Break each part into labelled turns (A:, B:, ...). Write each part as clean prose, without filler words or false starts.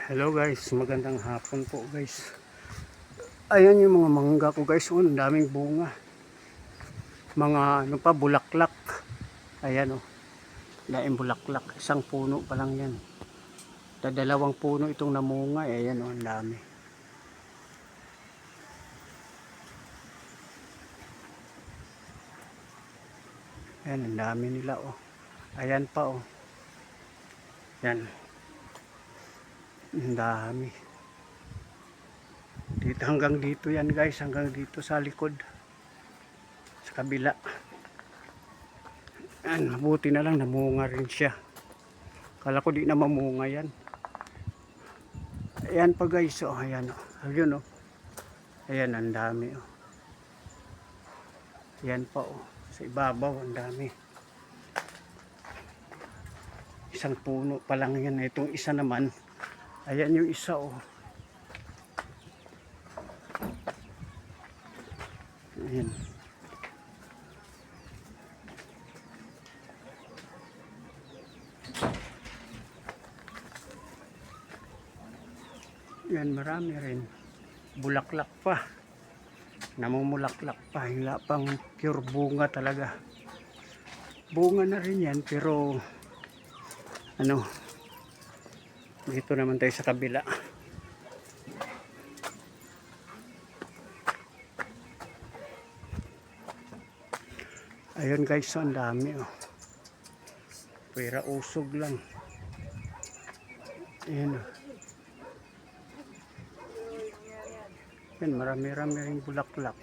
A: Hello guys, magandang hapon po guys. Ayan yung mga mangga ko guys, oh, ang daming bunga. Mga ano pa, bulaklak. Ayan oh, daing bulaklak. Isang puno pa lang yan. Dalawang puno itong namunga, ayan oh, ang dami. Ayan, ang dami nila oh. Ayan pa oh. Yan. Ang dami. Dito, hanggang dito yan guys, hanggang dito sa likod. Sa kabila. Ayan, mabuti na lang namunga rin siya. Kala ko di na mamunga yan. Ayan pa guys, oh, ayan oh. Ayun oh. Ayan, ang dami oh. Ayan pa oh. Sa ibabaw, ang dami. Isang puno pa lang yan. Itong isa naman, ayan yung isa oh. Ayan. Yan, marami rin. Bulaklak pa. Namumulaklak pa. Hila pang pure bunga talaga. Bunga na rin yan, pero ano, dito naman tayo sa kabila. Ayun guys, so ang dami oh. Pera usog lang. Ayan oh. Yan, marami-rami rin bulaklak.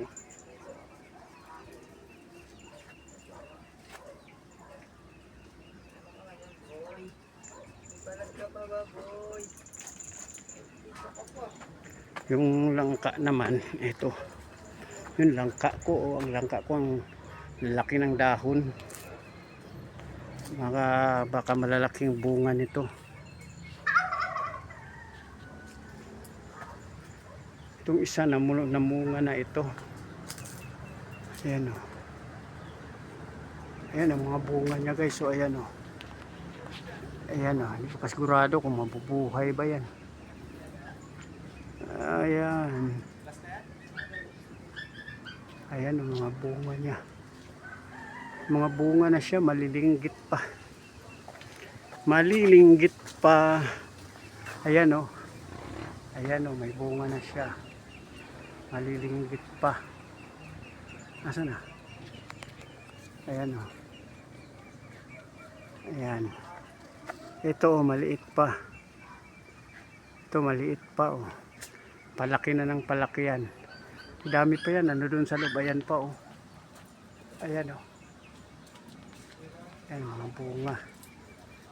A: Yung langka naman, ito. Yung langka ko, oh, ang langka ko ang laki ng dahon. Baka malalaking bunga nito. Itong isa namunga na ito. Ayan o. Ayan ang mga bunga niya guys. So ayan o. Ayan o. Hindi ko pa sigurado kung mabubuhay ba yan. Ayan. Ayan ang mga bunga niya. Mga bunga na siya. Malilinggit pa. Malilinggit pa. Ayan o. Ayan o. May bunga na siya. Malilinggit pa. Nasaan na? Ayan o. Ayan. Ito o, maliit pa. Ito maliit pa o. Palaki na ng palaki yan. Dami pa yan. Ano dun sa loob? Ayan pa o. Ayan o. Ayan mga bunga.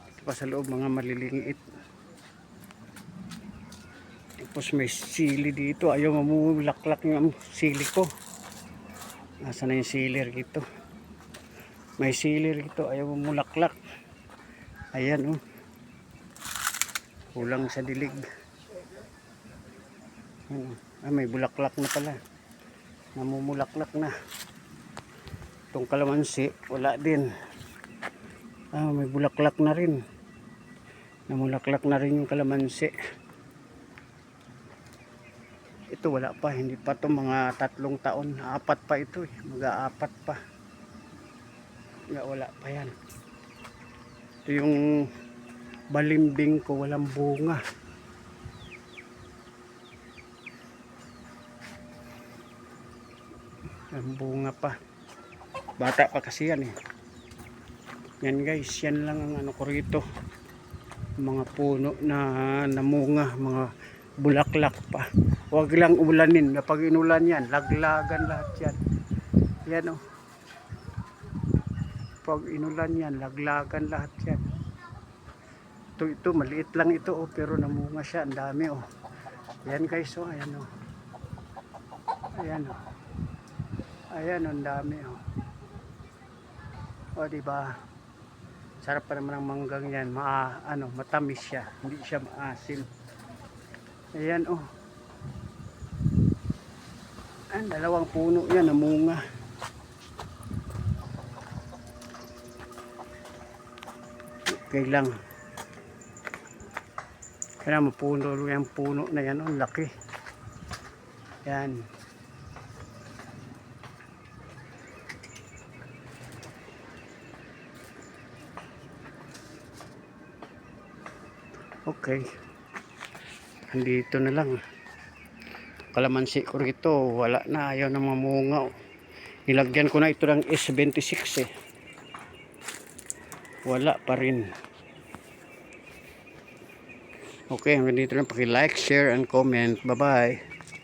A: Ito pa sa loob mga maliliit. Tapos may sili dito. Ayaw mamulaklak yung sili ko. Nasaan na yung silir dito? May silir dito. Ayaw mamulaklak. Ayan o. Kulang sa dilig. May bulaklak na pala. Namumulaklak na. Itong kalamansi, wala din. May bulaklak na rin. Namulaklak na rin yung kalamansi. Ito wala pa, hindi pa to mga 3 taon. 4 pa ito eh. Mag-4 pa. Wala pa yan. Ito yung balimbing ko, walang bunga. Ang bunga pa. Bata pa kasi yan eh. Yan guys, yan lang ang ano ko rito. Mga puno na namunga, mga bulaklak pa. Huwag lang ulanin. Kapag inulan yan, laglagan lahat yan. Yan o. Pag inulan yan, laglagan lahat yan. Ito maliit lang ito oh, pero namunga siya. Ang dami oh. Yan guys oh, ayan oh. Ayan oh. Ayan, ang dami oh. O diba? Sarap pa naman ang manggang yan. Matamis siya. Hindi siya maasim. Ayan oh. Ang 2 puno yan namunga. Okay lang. Kaya mapuno yung puno na yan, ang laki. Yan. Okay. Andito na lang. Kalamansi ko rito, wala na, ayaw na mamunga. Nilagyan ko na ito ng S26 eh. Wala pa rin. Okay, hanggang dito lang. Paki-like, share, and comment. Bye-bye.